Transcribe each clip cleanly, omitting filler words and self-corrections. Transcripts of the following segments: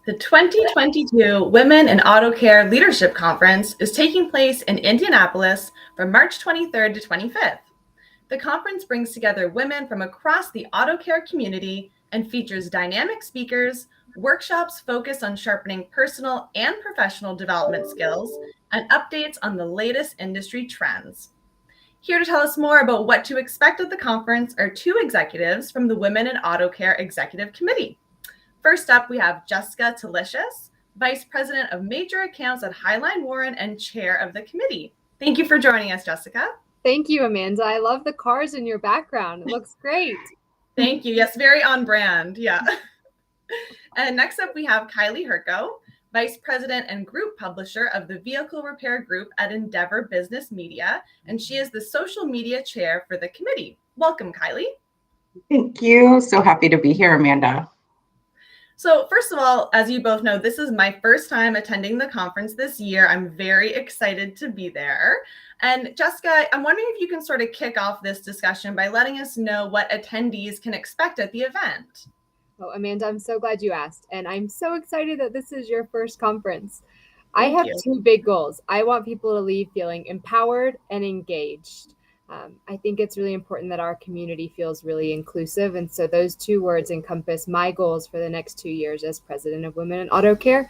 The 2022 Women in Auto Care Leadership Conference is taking place in Indianapolis from March 23rd to 25th. The conference brings together women from across the auto care community and features dynamic speakers, workshops focused on sharpening personal and professional development skills, and updates on the latest industry trends. Here to tell us more about what to expect at the conference are two executives from the Women in Auto Care Executive Committee. First up, we have Jessica Talicious, Vice President of Major Accounts at Highline Warren and Chair of the committee. Thank you for joining us, Jessica. Thank you, Amanda. I love the cars in your background. It looks great. Thank you. Yes, very on brand. Yeah. And next up, we have Kylie Herko, Vice President and Group Publisher of the Vehicle Repair Group at Endeavor Business Media, and she is the Social Media Chair for the committee. Welcome, Kylie. Thank you. So happy to be here, Amanda. So first of all, as you both know, this is my first time attending the conference this year. I'm very excited to be there. And Jessica, I'm wondering if you can sort of kick off this discussion by letting us know what attendees can expect at the event. Oh, Amanda, I'm so glad you asked. And I'm so excited that this is your first conference. I have two big goals. I want people to leave feeling empowered and engaged. I think it's really important that our community feels really inclusive. And so those two words encompass my goals for the next 2 years as president of Women in Auto Care.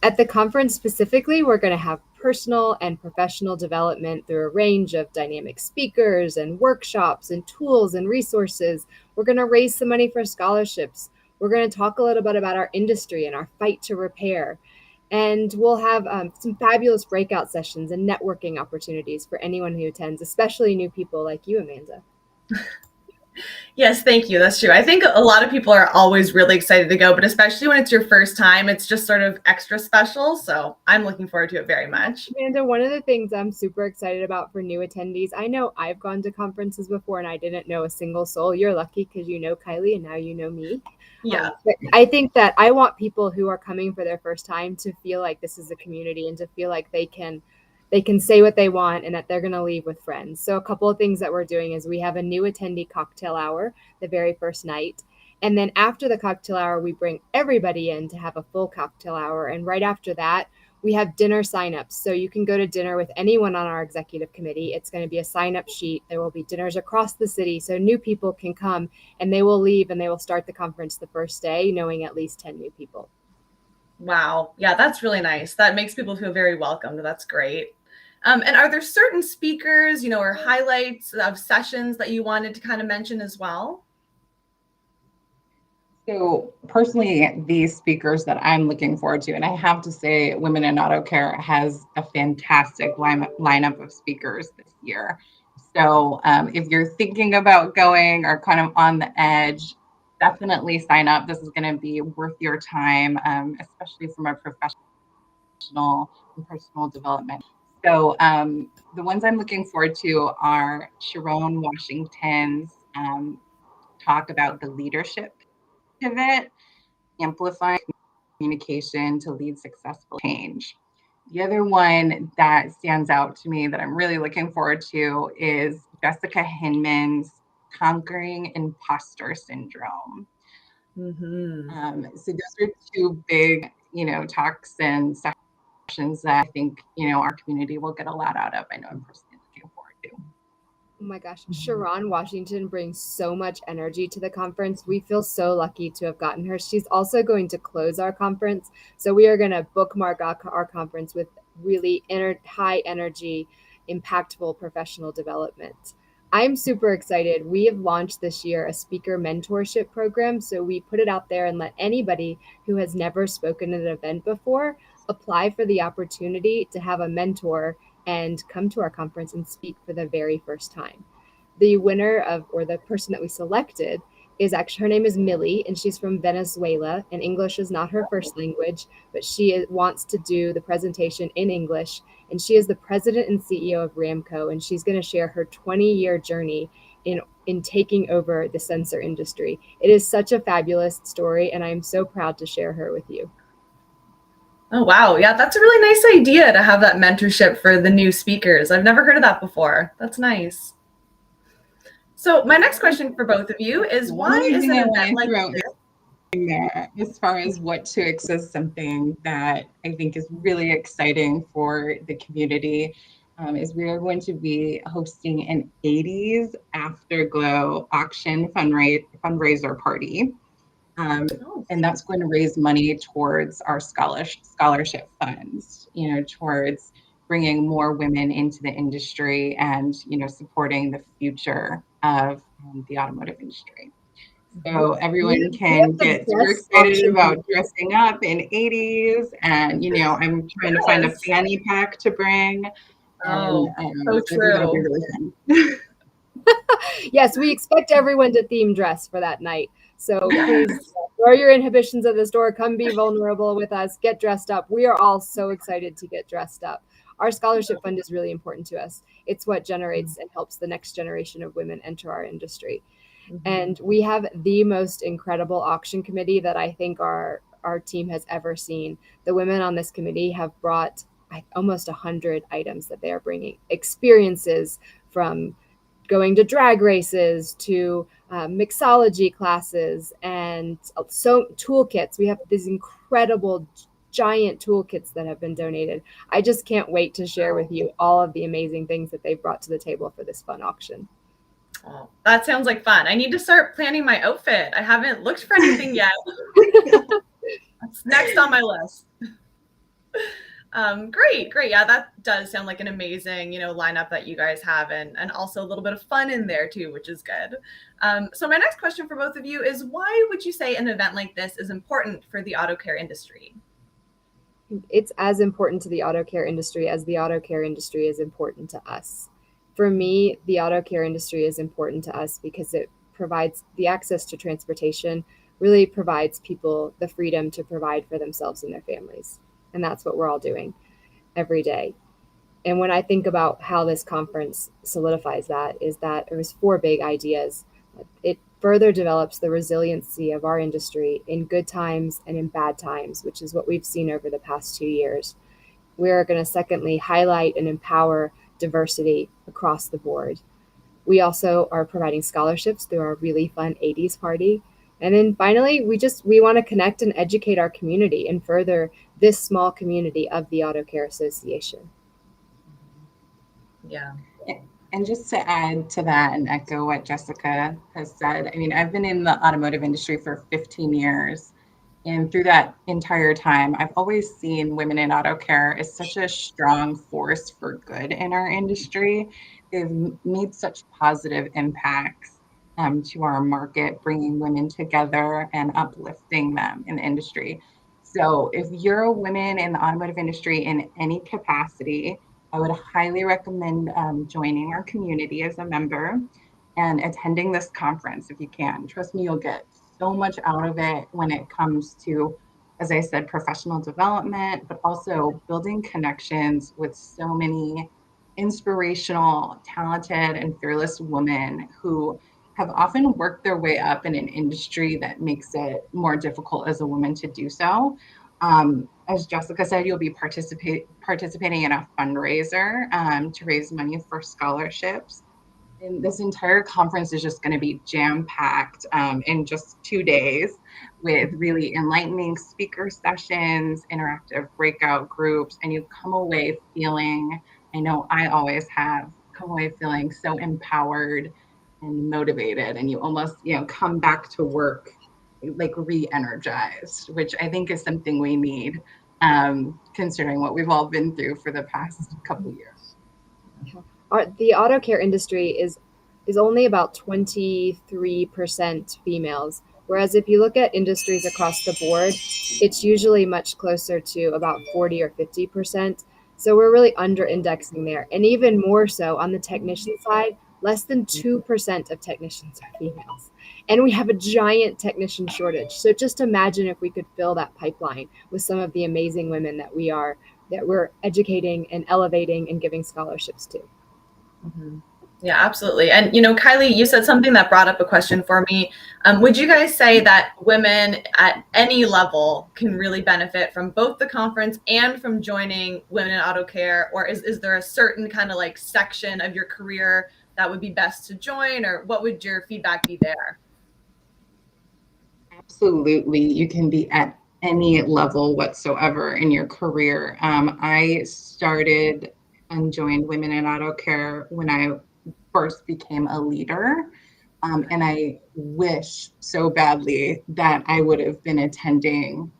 At the conference specifically, we're going to have personal and professional development through a range of dynamic speakers and workshops and tools and resources. We're going to raise some money for scholarships. We're going to talk a little bit about our industry and our fight to repair. And we'll have some fabulous breakout sessions and networking opportunities for anyone who attends, especially new people like you, Amanda. Yes, thank you. That's true. I think a lot of people are always really excited to go, but especially when it's your first time, it's just sort of extra special. So I'm looking forward to it very much. Amanda, one of the things I'm super excited about for new attendees, I know I've gone to conferences before and I didn't know a single soul. You're lucky because you know Kylie and now you know me. Yeah. But I think that I want people who are coming for their first time to feel like this is a community and to feel like they can say what they want and that they're going to leave with friends. So a couple of things that we're doing is we have a new attendee cocktail hour the very first night. And then after the cocktail hour, we bring everybody in to have a full cocktail hour. And right after that, we have dinner signups. So you can go to dinner with anyone on our executive committee. It's going to be a sign-up sheet. There will be dinners across the city. So new people can come and they will leave and they will start the conference the first day, knowing at least 10 new people. Wow. Yeah, that's really nice. That makes people feel very welcomed. That's great. And are there certain speakers, or highlights of sessions that you wanted to kind of mention as well? So personally, these speakers that I'm looking forward to, and I have to say Women in Auto Care has a fantastic lineup of speakers this year. So if you're thinking about going or kind of on the edge, definitely sign up. This is going to be worth your time, especially from a professional and personal development. So the ones I'm looking forward to are Sharon Washington's talk about the leadership pivot, amplifying communication to lead successful change. The other one that stands out to me that I'm really looking forward to is Jessica Hinman's Conquering Imposter Syndrome. Mm-hmm. So those are two big, talks and sessions that I think, our community will get a lot out of. I know I'm personally looking forward to. Oh my gosh, Sharon Washington brings so much energy to the conference. We feel so lucky to have gotten her. She's also going to close our conference. So we are going to bookmark our conference with really high energy, impactful professional development. I'm super excited. We have launched this year a speaker mentorship program. So we put it out there and let anybody who has never spoken at an event before apply for the opportunity to have a mentor and come to our conference and speak for the very first time. The winner or the person that we selected is actually, her name is Millie, and she's from Venezuela, and English is not her first language, but she wants to do the presentation in English, and she is the president and CEO of Ramco, and she's going to share her 20-year journey in taking over the sensor industry. It is such a fabulous story, and I'm so proud to share her with you. Oh, wow. Yeah, that's a really nice idea to have that mentorship for the new speakers. I've never heard of that before. That's nice. So my next question for both of you is, why is an event like this? there as far as what to expect, something that I think is really exciting for the community is we are going to be hosting an 80s Afterglow auction fundraiser party. And that's going to raise money towards our scholarship funds, towards bringing more women into the industry and, supporting the future of the automotive industry. So everyone can get super excited about dressing up in 80s. And, I'm trying to find a fanny pack to bring. So I think true. that'll be really fun. Yes, we expect everyone to theme dress for that night. So please throw your inhibitions at the door. Come be vulnerable with us. Get dressed up. We are all so excited to get dressed up. Our scholarship fund is really important to us. It's what generates and helps the next generation of women enter our industry. And we have the most incredible auction committee that I think our team has ever seen. The women on this committee have brought almost 100 items that they are bringing, experiences from going to drag races to mixology classes and so toolkits. We have these incredible giant toolkits that have been donated. I just can't wait to share with you all of the amazing things that they've brought to the table for this fun auction. Oh, that sounds like fun. I need to start planning my outfit. I haven't looked for anything yet. That's next on my list. Great. Yeah, that does sound like an amazing, lineup that you guys have, and also a little bit of fun in there too, which is good. So my next question for both of you is, why would you say an event like this is important for the auto care industry? It's as important to the auto care industry as the auto care industry is important to us. For me, the auto care industry is important to us because it provides the access to transportation, really provides people the freedom to provide for themselves and their families. And that's what we're all doing every day. And when I think about how this conference solidifies that, is that it was 4 big ideas. It further develops the resiliency of our industry in good times and in bad times, which is what we've seen over the past 2 years. We're going to secondly highlight and empower diversity across the board. We also are providing scholarships through our really fun 80s party. And then finally, we want to connect and educate our community and further this small community of the Auto Care Association. Yeah. And just to add to that and echo what Jessica has said, I mean, I've been in the automotive industry for 15 years. And through that entire time, I've always seen women in auto care as such a strong force for good in our industry. They've made such positive impacts to our market, bringing women together and uplifting them in the industry. So if you're a woman in the automotive industry in any capacity, I would highly recommend joining our community as a member and attending this conference if you can. Trust me, you'll get so much out of it when it comes to, as I said, professional development, but also building connections with so many inspirational, talented, and fearless women who have often worked their way up in an industry that makes it more difficult as a woman to do so. As Jessica said, you'll be participating in a fundraiser to raise money for scholarships. And this entire conference is just going to be jam-packed in just 2 days with really enlightening speaker sessions, interactive breakout groups, and you come away feeling, I know I always have, come away feeling so empowered and motivated, and you almost, come back to work like re-energized, which I think is something we need, considering what we've all been through for the past couple of years. The auto care industry is only about 23% females, whereas if you look at industries across the board, it's usually much closer to about 40 or 50%. So we're really under indexing there. And even more so on the technician side, less than 2% of technicians are females. And we have a giant technician shortage. So just imagine if we could fill that pipeline with some of the amazing women that we're educating and elevating and giving scholarships to. Mm-hmm. Yeah, absolutely. And, Kylie, you said something that brought up a question for me. Would you guys say that women at any level can really benefit from both the conference and from joining Women in Auto Care? Or is there a certain kind of like section of your career that would be best to join? Or what would your feedback be there? Absolutely. You can be at any level whatsoever in your career. I started and joined Women in Auto Care when I first became a leader. And I wish so badly that I would have been attending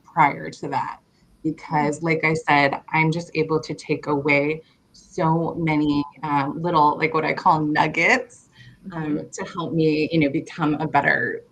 prior to that. Because, like I said, I'm just able to take away so many little, like what I call nuggets, to help me, become a better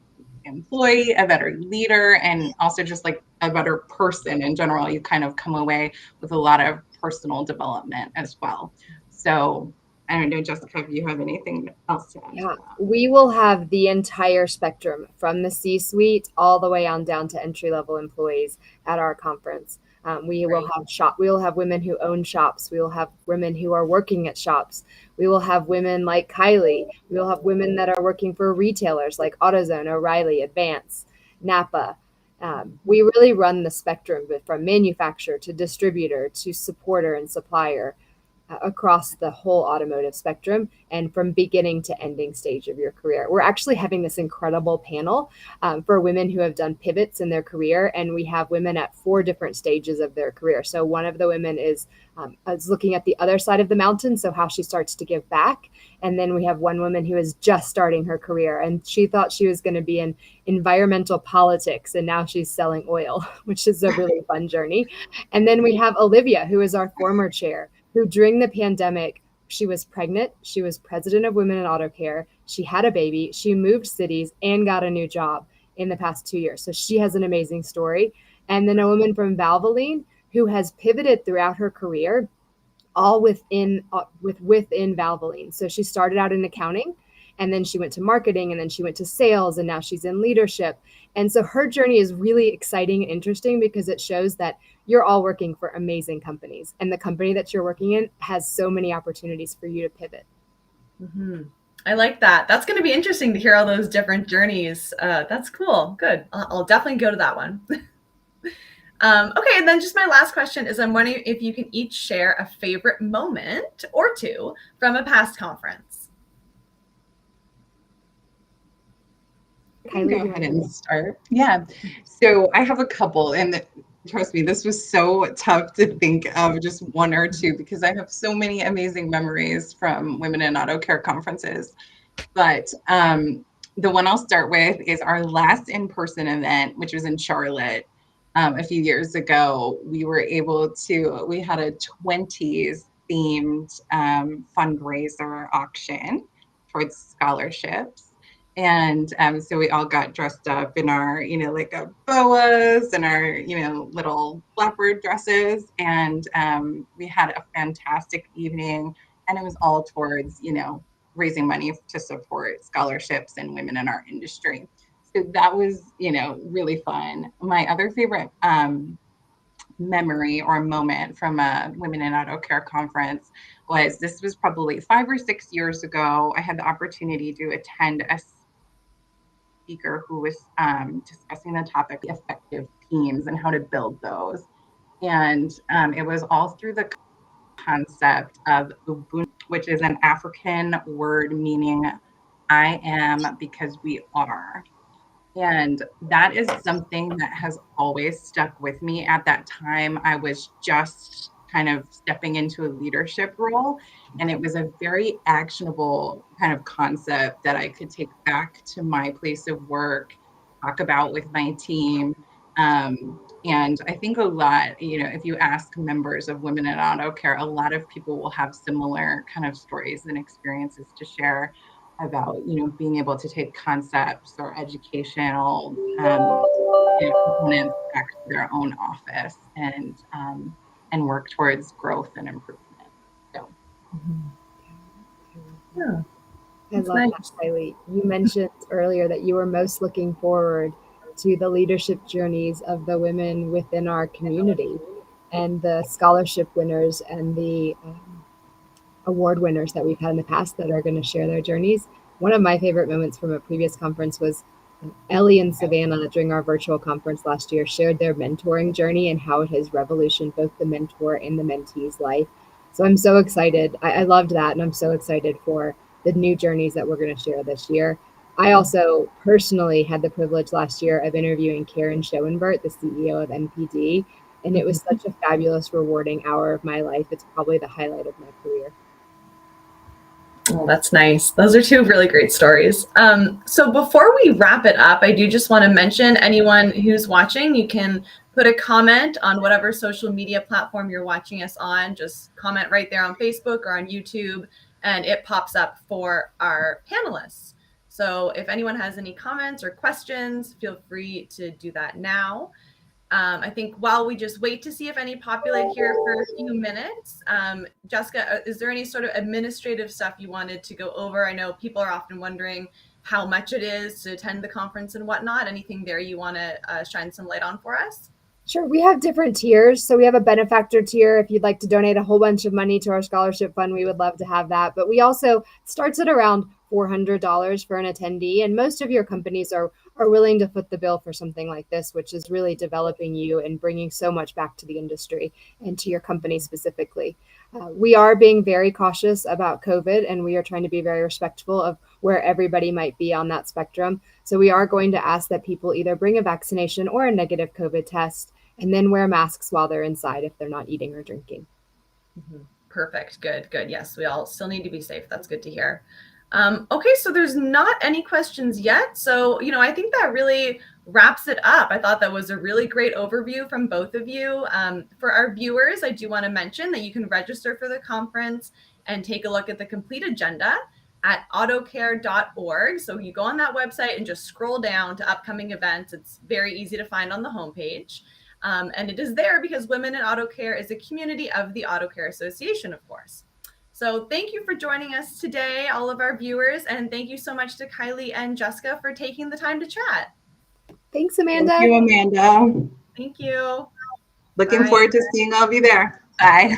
employee, a better leader, and also just like a better person in general. You kind of come away with a lot of personal development as well. So I don't know, Jessica, if you have anything else to add to Yeah, that. we will have the entire spectrum from the C-suite all the way on down to entry-level employees at our conference. We will have we will have women who own shops. We will have women who are working at shops. We will have women like Kylie. We will have women that are working for retailers like AutoZone, O'Reilly, Advance, Napa. We really run the spectrum from manufacturer to distributor to supporter and supplier across the whole automotive spectrum and from beginning to ending stage of your career. We're actually having this incredible panel for women who have done pivots in their career, and we have women at 4 different stages of their career. So one of the women is looking at the other side of the mountain, so how she starts to give back. And then we have one woman who is just starting her career, and she thought she was going to be in environmental politics, and now she's selling oil, which is a really fun journey. And then we have Olivia, who is our former chair, who during the pandemic, she was pregnant, she was president of Women in Auto Care, she had a baby, she moved cities and got a new job in the past 2 years. So she has an amazing story. And then a woman from Valvoline who has pivoted throughout her career, all within Valvoline. So she started out in accounting, and then she went to marketing, and then she went to sales, and now she's in leadership. And so her journey is really exciting and interesting because it shows that you're all working for amazing companies, and the company that you're working in has so many opportunities for you to pivot. Mm-hmm. I like that. That's going to be interesting to hear all those different journeys. That's cool. Good. I'll definitely go to that one. Okay, and then just my last question is I'm wondering if you can each share a favorite moment or two from a past conference. I can go ahead and start. Yeah. So I have a couple, and trust me, this was so tough to think of just one or two because I have so many amazing memories from Women in Auto Care conferences. But the one I'll start with is our last in-person event, which was in Charlotte a few years ago. We had a 20s themed fundraiser auction towards scholarships. And so we all got dressed up in our, like boas and our, little leopard dresses. And we had a fantastic evening. And it was all towards, raising money to support scholarships and women in our industry. So that was, really fun. My other favorite memory or moment from a Women in Auto Care conference this was probably 5 or 6 years ago. I had the opportunity to attend a speaker who was discussing the topic effective teams and how to build those. And it was all through the concept of Ubuntu, which is an African word meaning I am because we are. And that is something that has always stuck with me. At that time, I was just kind of stepping into a leadership role, and it was a very actionable kind of concept that I could take back to my place of work, talk about with my team. And I think a lot, if you ask members of Women in Auto Care, a lot of people will have similar kind of stories and experiences to share about, being able to take concepts or educational components back to their own office and work towards growth and improvement. So. Yeah. I love that, Kylie. You mentioned earlier that you were most looking forward to the leadership journeys of the women within our community and the scholarship winners and the award winners that we've had in the past that are going to share their journeys. One of my favorite moments from a previous conference was Ellie and Savannah during our virtual conference last year shared their mentoring journey and how it has revolutioned both the mentor and the mentee's life. So I'm so excited. I loved that, and I'm so excited for the new journeys that we're going to share this year. I also personally had the privilege last year of interviewing Karen Schoenbert, the CEO of NPD, and it was such a fabulous, rewarding hour of my life. It's probably the highlight of my career. Oh, that's nice. Those are two really great stories. So before we wrap it up, I do just want to mention anyone who's watching, you can put a comment on whatever social media platform you're watching us on. Just comment right there on Facebook or on YouTube, and it pops up for our panelists. So if anyone has any comments or questions, feel free to do that now. I think while we just wait to see if any populate here for a few minutes, Jessica, is there any sort of administrative stuff you wanted to go over? I know people are often wondering how much it is to attend the conference and whatnot. Anything there you want to shine some light on for us? Sure. We have different tiers. So we have a benefactor tier. If you'd like to donate a whole bunch of money to our scholarship fund, we would love to have that. But we also starts at around $400 for an attendee. And most of your companies are willing to foot the bill for something like this, which is really developing you and bringing so much back to the industry and to your company specifically. We are being very cautious about COVID, and we are trying to be very respectful of where everybody might be on that spectrum. So we are going to ask that people either bring a vaccination or a negative COVID test, and then wear masks while they're inside if they're not eating or drinking. Perfect. Good. Yes, we all still need to be safe. That's good to hear. Okay, so there's not any questions yet. So, I think that really wraps it up. I thought that was a really great overview from both of you. For our viewers, I do want to mention that you can register for the conference and take a look at the complete agenda at autocare.org. So you go on that website and just scroll down to upcoming events. It's very easy to find on the homepage. And it is there because Women in Auto Care is a community of the Auto Care Association, of course. So thank you for joining us today, all of our viewers, and thank you so much to Kylie and Jessica for taking the time to chat. Thanks, Amanda. Thank you, Amanda. Thank you. Looking forward to seeing all of you there. Bye.